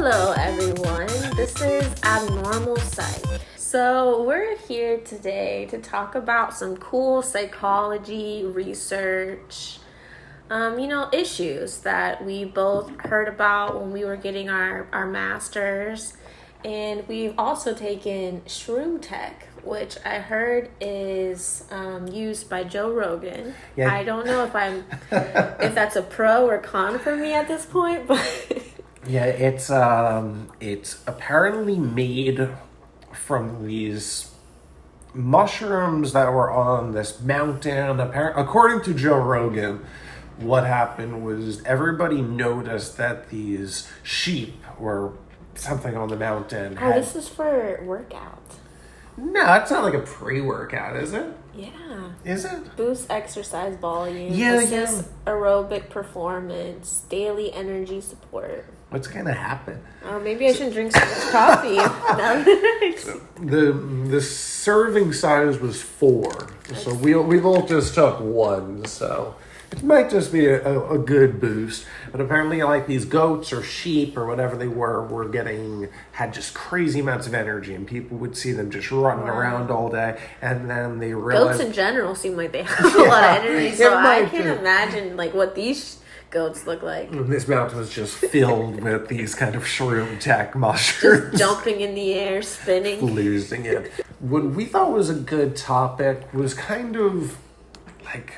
Hello everyone, this is Abnormal Psych. So we're here today to talk about some cool psychology research, issues that we both heard about when we were getting our masters. And we've also taken Shroom Tech, which I heard is used by Joe Rogan. Yeah. I don't know if that's a pro or con for me at this point, but yeah, it's apparently made from these mushrooms that were on this mountain. According to Joe Rogan, what happened was everybody noticed that these sheep or something on the mountain. This is for workout. No, it's not like a pre-workout, is it? Yeah. Is it? Boost exercise volume. Yeah, aerobic performance. Daily energy support. What's gonna happen? Oh, maybe I shouldn't drink so much coffee. The serving size was 4, so we've all just took 1. So it might just be a good boost. But apparently, like these goats or sheep or whatever they had just crazy amounts of energy, and people would see them just running around all day, and then they realized goats in general seem like they have a lot of energy. So I can't imagine like what these goats look like. This mountain was just filled with these kind of Shroom Tech mushrooms. Just jumping in the air, spinning. Losing it. What we thought was a good topic was kind of like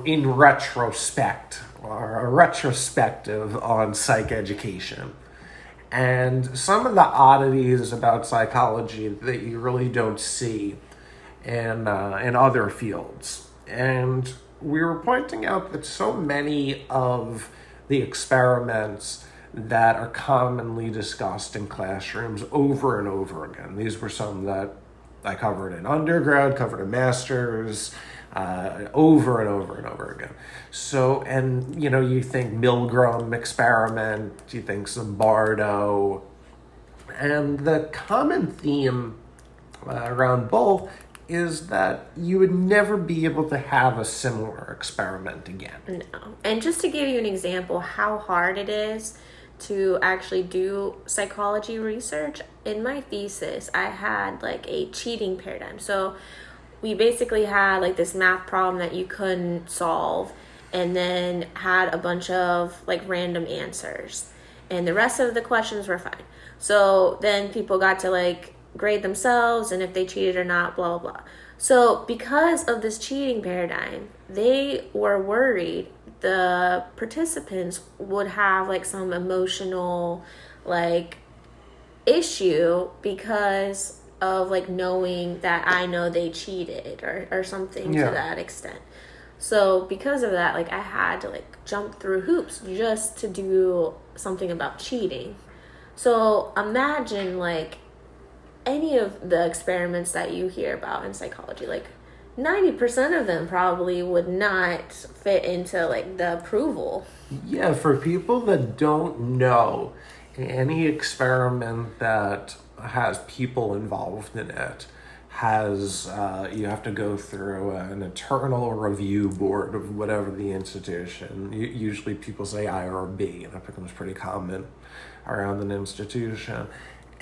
in retrospect, or a retrospective on psych education. And some of the oddities about psychology that you really don't see in other fields. And we were pointing out that so many of the experiments that are commonly discussed in classrooms over and over again. These were some that I covered in undergrad, covered in masters, over and over and over again. So, and you think Milgram experiment, you think Zimbardo, and the common theme around both is that you would never be able to have a similar experiment again. No. And just to give you an example how hard it is to actually do psychology research, in my thesis, I had like a cheating paradigm. So we basically had like this math problem that you couldn't solve, and then had a bunch of like random answers. And the rest of the questions were fine. So then people got to like grade themselves and if they cheated or not, blah, blah, blah. So because of this cheating paradigm, they were worried the participants would have like some emotional like issue because of like knowing that I know they cheated or something to that extent. So because of that, like I had to like jump through hoops just to do something about cheating. So imagine like any of the experiments that you hear about in psychology, like 90% of them probably would not fit into like the approval. Yeah, for people that don't know, any experiment that has people involved in it has you have to go through an internal review board of whatever the institution. Usually people say IRB. That becomes pretty common around an institution.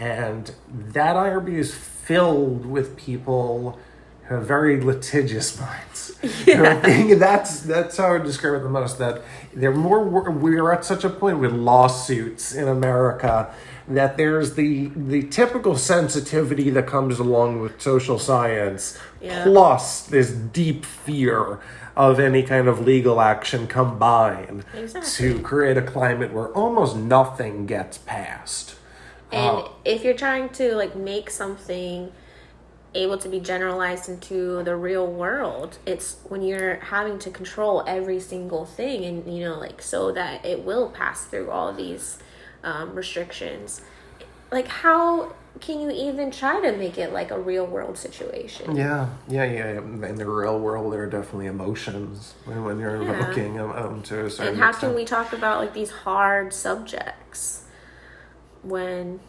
And that IRB is filled with people who have very litigious minds. Yeah. That's how I describe it the most, that we're at such a point with lawsuits in America that there's the typical sensitivity that comes along with social science, plus this deep fear of any kind of legal action combined to create a climate where almost nothing gets passed. And if you're trying to like make something able to be generalized into the real world, it's when you're having to control every single thing and so that it will pass through all these restrictions. Like how can you even try to make it like a real world situation? Yeah. In the real world, there are definitely emotions when you're looking to a certain extent. And how can we talk about like these hard subjects when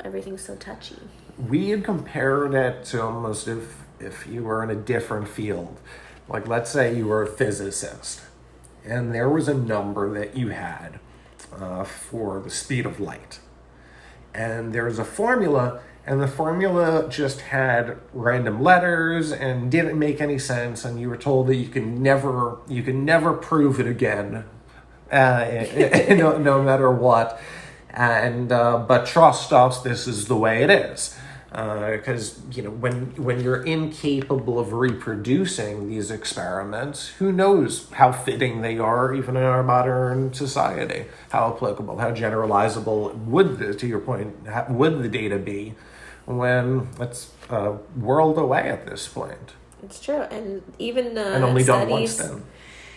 everything's so touchy? We had compared it to almost if you were in a different field. Like let's say you were a physicist and there was a number that you had for the speed of light. and there was a formula, and the formula just had random letters and didn't make any sense, and you were told that you can never prove it again, no matter what. And but trust us, this is the way it is. Because when you're incapable of reproducing these experiments, who knows how fitting they are even in our modern society? How applicable, how generalizable to your point, would the data be when it's a world away at this point? It's true, and even and only done once then.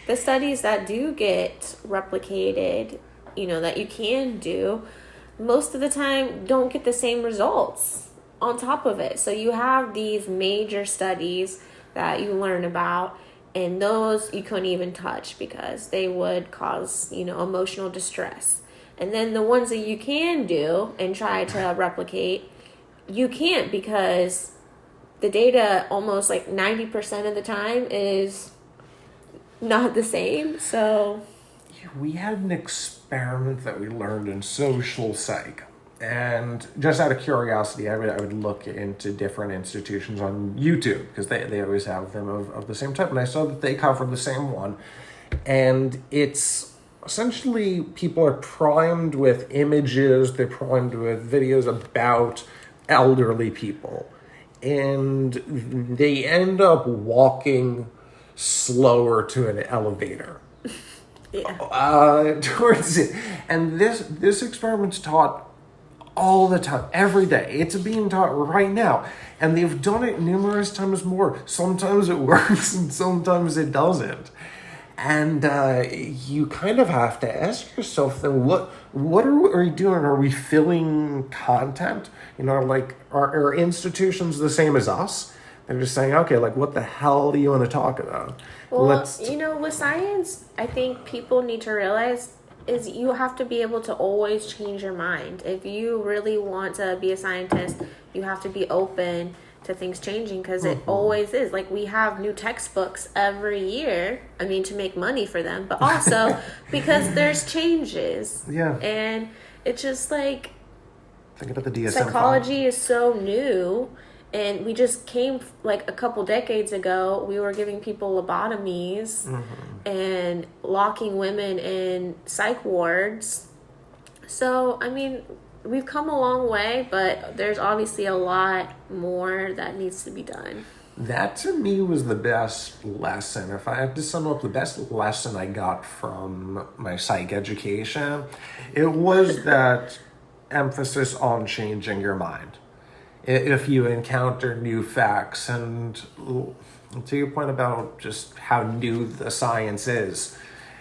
The studies that do get replicated, that you can do, most of the time don't get the same results on top of it. So you have these major studies that you learn about, and those you couldn't even touch because they would cause, emotional distress. And then the ones that you can do and try to replicate, you can't, because the data almost like 90% of the time is not the same. So we had an experiment that we learned in social psych. And just out of curiosity, I would look into different institutions on YouTube, because they always have them of the same type. And I saw that they covered the same one. And it's essentially people are primed with images, they're primed with videos about elderly people. And they end up walking slower to an elevator. Towards it. And this experiment's taught all the time, every day. It's being taught right now. And they've done it numerous times more. Sometimes it works and sometimes it doesn't. And you kind of have to ask yourself then, what are we doing? Are we filling content? Like, are institutions the same as us? They're just saying, okay, like, what the hell do you want to talk about? Well, with science, I think people need to realize is you have to be able to always change your mind. If you really want to be a scientist, you have to be open to things changing, because it always is. Like, we have new textbooks every year, to make money for them, but also because there's changes. Yeah. And it's just like, think about the DSM-5. Psychology is so new. And we just came, like, a couple decades ago, we were giving people lobotomies and locking women in psych wards. So, we've come a long way, but there's obviously a lot more that needs to be done. That, to me, was the best lesson. If I had to sum up the best lesson I got from my psych education, it was that emphasis on changing your mind. If you encounter new facts, and to your point about just how new the science is,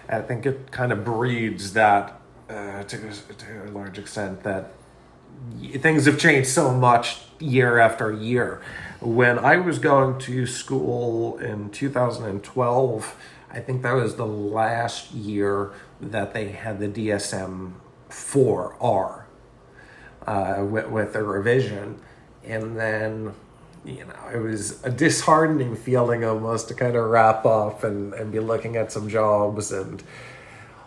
I think it kind of breeds that to a large extent, that things have changed so much year after year. When I was going to school in 2012, I think that was the last year that they had the DSM-4R with the revision. And then, it was a disheartening feeling almost to kind of wrap up and be looking at some jobs, and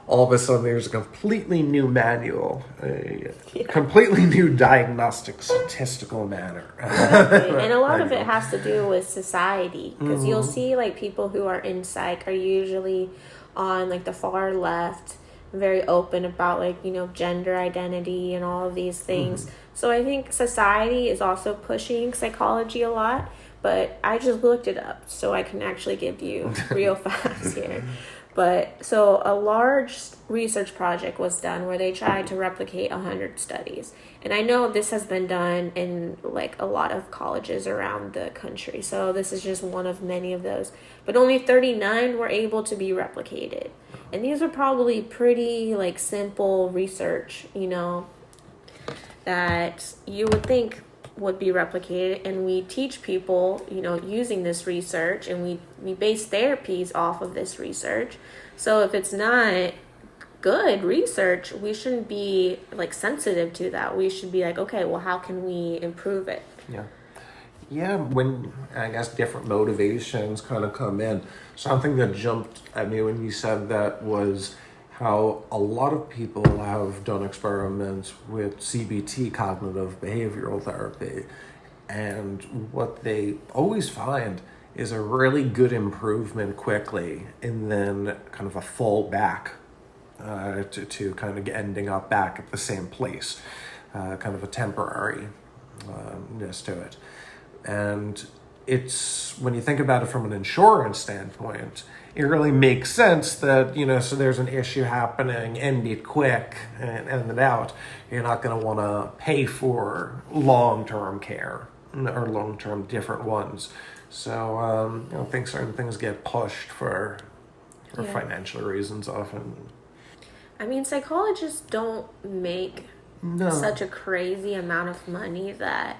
all of a sudden there's a completely new manual, a completely new diagnostic statistical manner. Exactly. And a lot of it has to do with society, because you'll see, like, people who are in psych are usually on, like, the far left, very open about, like, gender identity and all of these things. So I think society is also pushing psychology a lot, but I just looked it up so I can actually give you real facts here. But so a large research project was done where they tried to replicate 100 studies. And I know this has been done in, like, a lot of colleges around the country. So this is just one of many of those. But only 39 were able to be replicated. And these are probably pretty, like, simple research, that you would think would be replicated. And we teach people, using this research, and we base therapies off of this research. So if it's not good research, we shouldn't be, like, sensitive to that. We should be like, okay, well, how can we improve it? Yeah, when, I guess, different motivations kind of come in. Something that jumped at me when you said that was how a lot of people have done experiments with CBT, cognitive behavioral therapy, and what they always find is a really good improvement quickly, and then kind of a fall back to kind of ending up back at the same place, kind of a temporary ness to it. And it's, when you think about it from an insurance standpoint, it really makes sense that, so there's an issue happening, end it quick and end it out. You're not going to want to pay for long-term care or long-term different ones. So, certain things get pushed for financial reasons often. I mean, psychologists don't make such a crazy amount of money that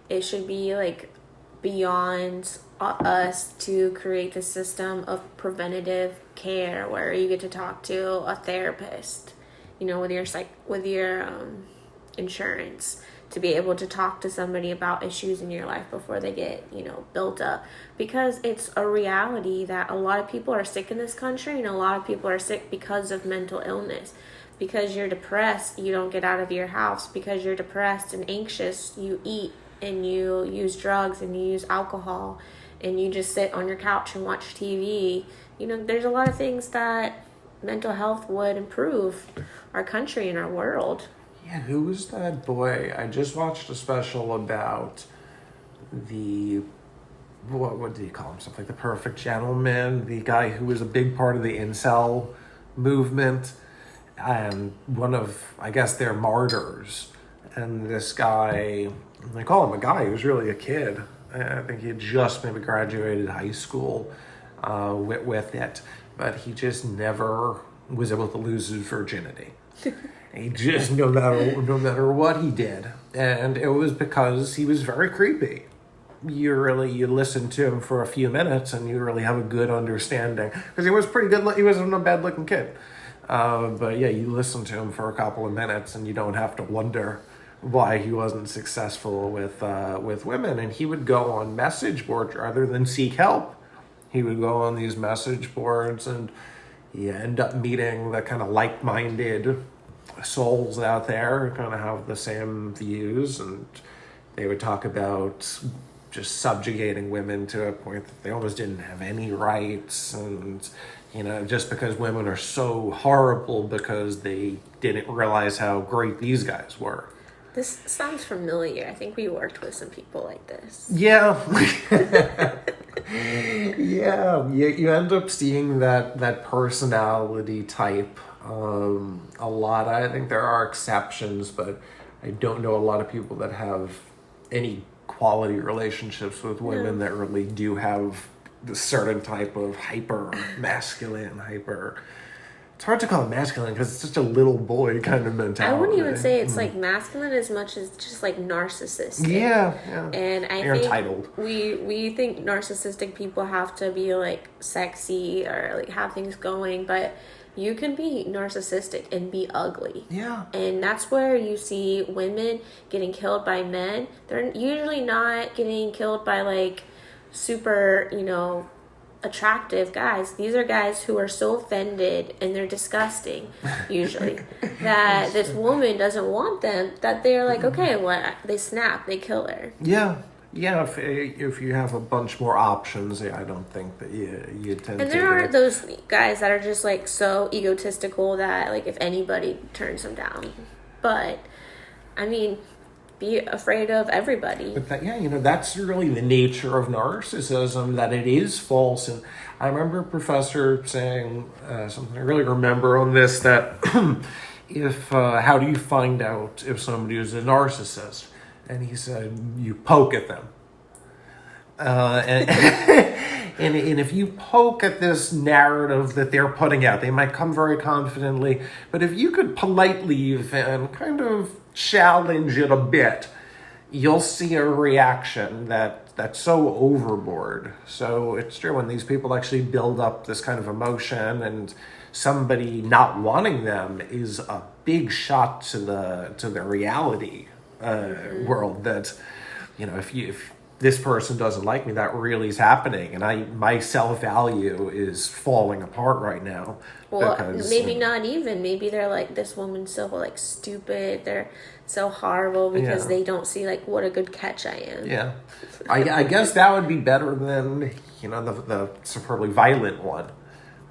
it should be like beyond us to create the system of preventative care where you get to talk to a therapist, with your insurance, to be able to talk to somebody about issues in your life before they get, built up. Because it's a reality that a lot of people are sick in this country, and a lot of people are sick because of mental illness. Because you're depressed, you don't get out of your house. Because you're depressed and anxious, you eat and you use drugs and you use alcohol and you just sit on your couch and watch TV. There's a lot of things that mental health would improve our country and our world. Yeah, who was that boy? I just watched a special about what do you call himself? Like the perfect gentleman, the guy who was a big part of the incel movement, and one of, I guess, their martyrs. And this guy, they call him a guy, he was really a kid. I think he had just maybe graduated high school with it, but he just never was able to lose his virginity. He just, no matter what he did. And it was because he was very creepy. You listen to him for a few minutes and you really have a good understanding. Because he was pretty good, he wasn't a bad looking kid. But yeah, you listen to him for a couple of minutes and you don't have to wonder why he wasn't successful with women. And he would go on message boards rather than seek help. He would go on these message boards and you end up meeting the kind of like-minded souls out there who kind of have the same views, and they would talk about just subjugating women to a point that they almost didn't have any rights, and just because women are so horrible because they didn't realize how great these guys were. This sounds familiar. I think we worked with some people like this. Yeah. Yeah, you end up seeing that personality type a lot. I think there are exceptions, but I don't know a lot of people that have any quality relationships with women that really do have this certain type of hyper masculine, it's hard to call it masculine because it's just a little boy kind of mentality. I wouldn't even say it's like masculine as much as just like narcissistic. Yeah. And You're think entitled. we think narcissistic people have to be like sexy or like have things going, but you can be narcissistic and be ugly. Yeah. And that's where you see women getting killed by men. They're usually not getting killed by like super, attractive guys. These are guys who are so offended and they're disgusting usually that this woman doesn't want them, that they're like, okay, what? They snap, they kill her. Yeah. If you have a bunch more options, I don't think that you tend to. And there are those guys that are just like so egotistical that like if anybody turns them down. But I mean, be afraid of everybody. But that's really the nature of narcissism, that it is false. And I remember a professor saying something I really remember on this, that how do you find out if somebody is a narcissist? And he said, you poke at them. And if you poke at this narrative that they're putting out, they might come very confidently, but if you could politely and kind of challenge it a bit, you'll see a reaction that's so overboard. So it's true, when these people actually build up this kind of emotion, and somebody not wanting them is a big shot to the reality world. That if this person doesn't like me, that really is happening, and my self-value is falling apart right now. Well, Because maybe not even. Maybe they're like, this woman's so like stupid. They're so horrible because Yeah. they don't see like what a good catch I am. Yeah, I guess that would be better than the superbly violent one.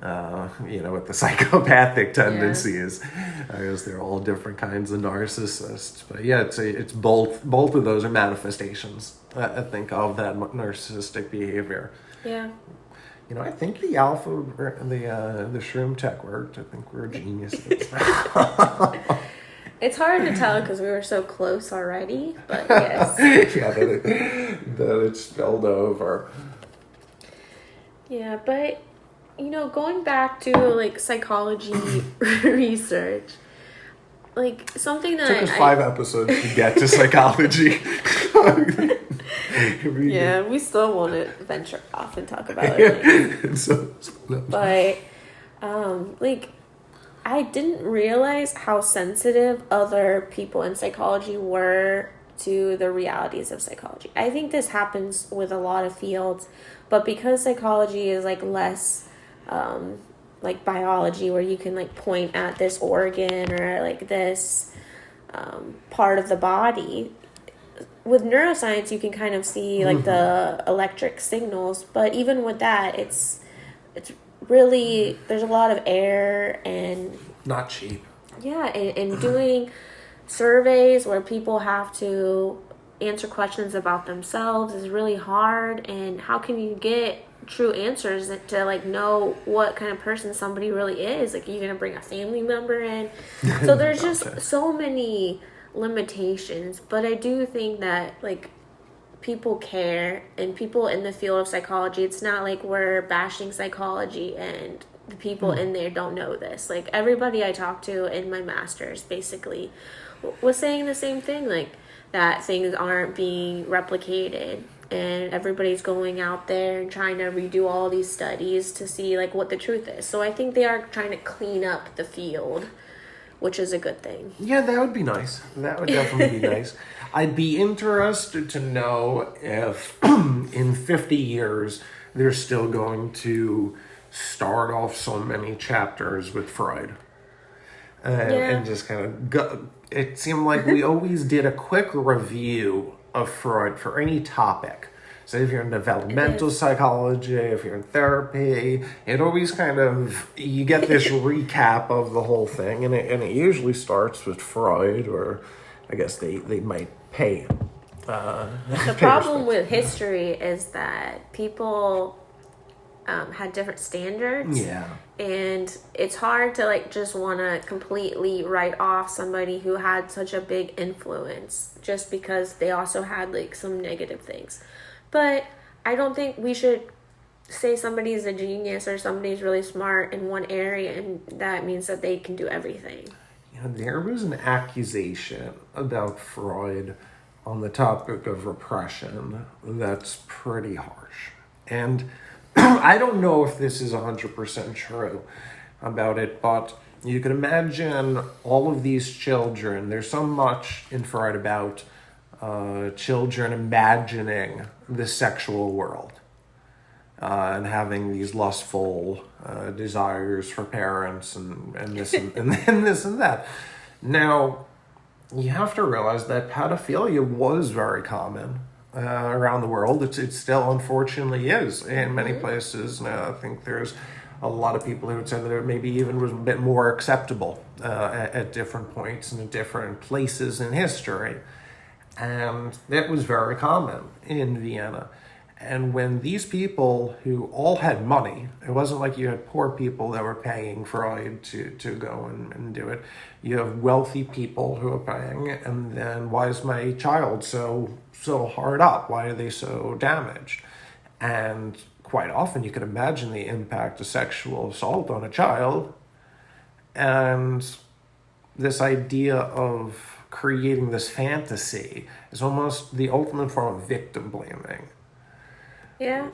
With the psychopathic tendencies. I guess they're all different kinds of narcissists. But yeah, it's both of those are manifestations, I think, of that narcissistic behavior. Yeah. I think the the Shroom Tech worked. I think we're geniuses. It's hard to tell because we were so close already, but yes. Yeah, that it spilled over. Yeah, but going back to like psychology research, like something that It took us 5 episodes to get to psychology. Yeah, we still want to venture off and talk about it. But like, I didn't realize how sensitive other people in psychology were to the realities of psychology. I think this happens with a lot of fields, but because psychology is like less like biology, where you can like point at this organ or like this part of the body. With neuroscience, you can kind of see like the electric signals, but even with that, it's really, there's a lot of error and not cheap. Yeah, and doing surveys where people have to answer questions about themselves is really hard. And how can you get true answers to like know what kind of person somebody really is? Like, are you gonna bring a family member in? So there's just so many limitations. But I do think that like people care, and people in the field of psychology, it's not like we're bashing psychology and the people in there don't know this. Like, everybody I talked to in my master's basically was saying the same thing, like that things aren't being replicated, and everybody's going out there and trying to redo all these studies to see like what the truth is. So I think they are trying to clean up the field, which is a good thing. Yeah, that would be nice. That would definitely be nice. I'd be interested to know if in 50 years they're still going to start off so many chapters with Freud. And just kind of go. It seemed like we always did a quick review of Freud for any topic. So if you're in developmental psychology, if you're in therapy, it always kind of, you get this recap of the whole thing, and it usually starts with Freud, or I guess they might pay him. The problem with history is that people had different standards. Yeah. And it's hard to like just want to completely write off somebody who had such a big influence just because they also had like some negative things. But I don't think we should say somebody's a genius or somebody's really smart in one area and that means that they can do everything. There was an accusation about Freud on the topic of repression that's pretty harsh. And I don't know if this is 100% true about it, but you can imagine all of these children. There's so much in Freud about children imagining the sexual world and having these lustful desires for parents and this and this and that. Now, you have to realize that pedophilia was very common around the world. It still unfortunately is in many places. Now, I think there's a lot of people who would say that it maybe even was a bit more acceptable at different points and at different places in history. And that was very common in Vienna. And when these people who all had money, it wasn't like you had poor people that were paying Freud to go and do it. You have wealthy people who are paying, and then why is my child so hard up? Why are they so damaged? And quite often you can imagine the impact of sexual assault on a child. And this idea of creating this fantasy is almost the ultimate form of victim blaming. Yeah.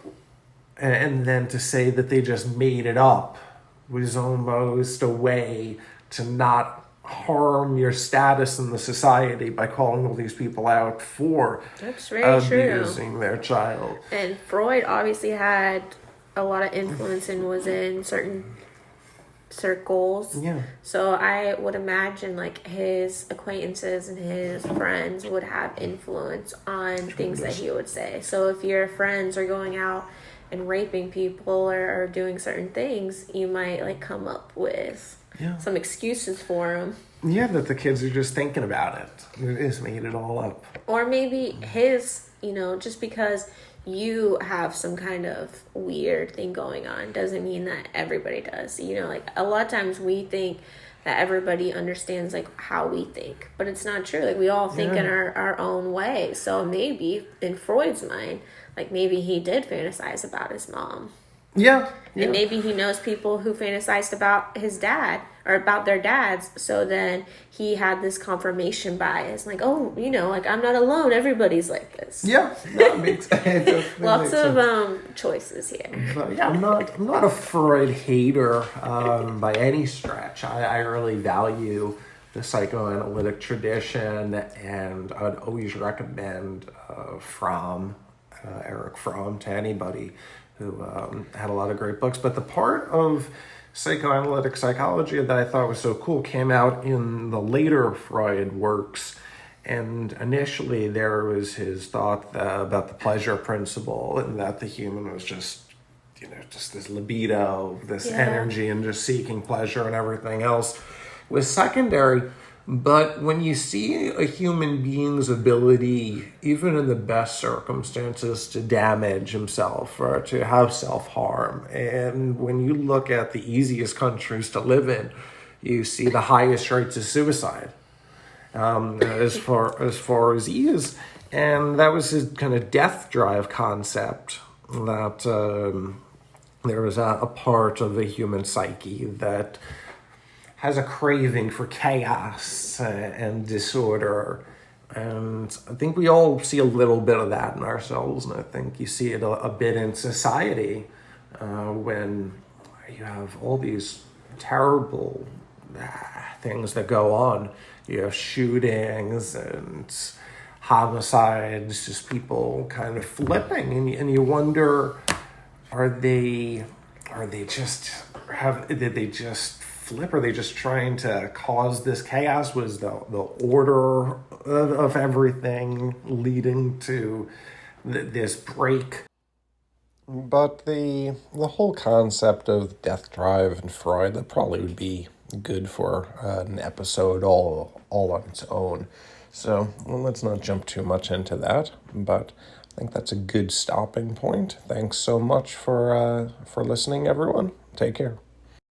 And then to say that they just made it up was almost a way to not harm your status in the society by calling all these people out for That's very abusing true. their child. And Freud obviously had a lot of influence and was in certain circles. Yeah. So I would imagine like his acquaintances and his friends would have influence on things that he would say. So if your friends are going out and raping people or doing certain things, you might like come up with some excuses for them. Yeah, that the kids are just thinking about it. They just made it all up. Or maybe his, just because you have some kind of weird thing going on doesn't mean that everybody does. Like a lot of times we think that everybody understands like how we think, but it's not true. Like we all think in our own way. So maybe in Freud's mind, like maybe he did fantasize about his mom. Yeah. And maybe he knows people who fantasized about his dad or about their dads. So then he had this confirmation bias. Like, oh, like I'm not alone. Everybody's like this. Yeah. That makes sense. Lots of choices here. But yeah, I'm not a Freud hater by any stretch. I really value the psychoanalytic tradition, and I'd always recommend Eric Fromm to anybody who had a lot of great books. But the part of psychoanalytic psychology that I thought was so cool came out in the later Freud works. And initially there was his thought about the pleasure principle, and that the human was just this libido, this energy, and just seeking pleasure, and everything else was secondary. But when you see a human being's ability, even in the best circumstances, to damage himself or to have self-harm, and when you look at the easiest countries to live in, you see the highest rates of suicide as far as ease. And that was his kind of death drive concept, that there was a part of the human psyche that has a craving for chaos and disorder. And I think we all see a little bit of that in ourselves. And I think you see it a bit in society when you have all these terrible things that go on. You have shootings and homicides, just people kind of flipping. And you wonder, did they just flip? Are they just trying to cause this chaos? Was the order of everything leading to this break? But the whole concept of death drive and Freud, that probably would be good for an episode all on its own. So let's not jump too much into that, but I think that's a good stopping point. Thanks so much for listening, everyone. Take care.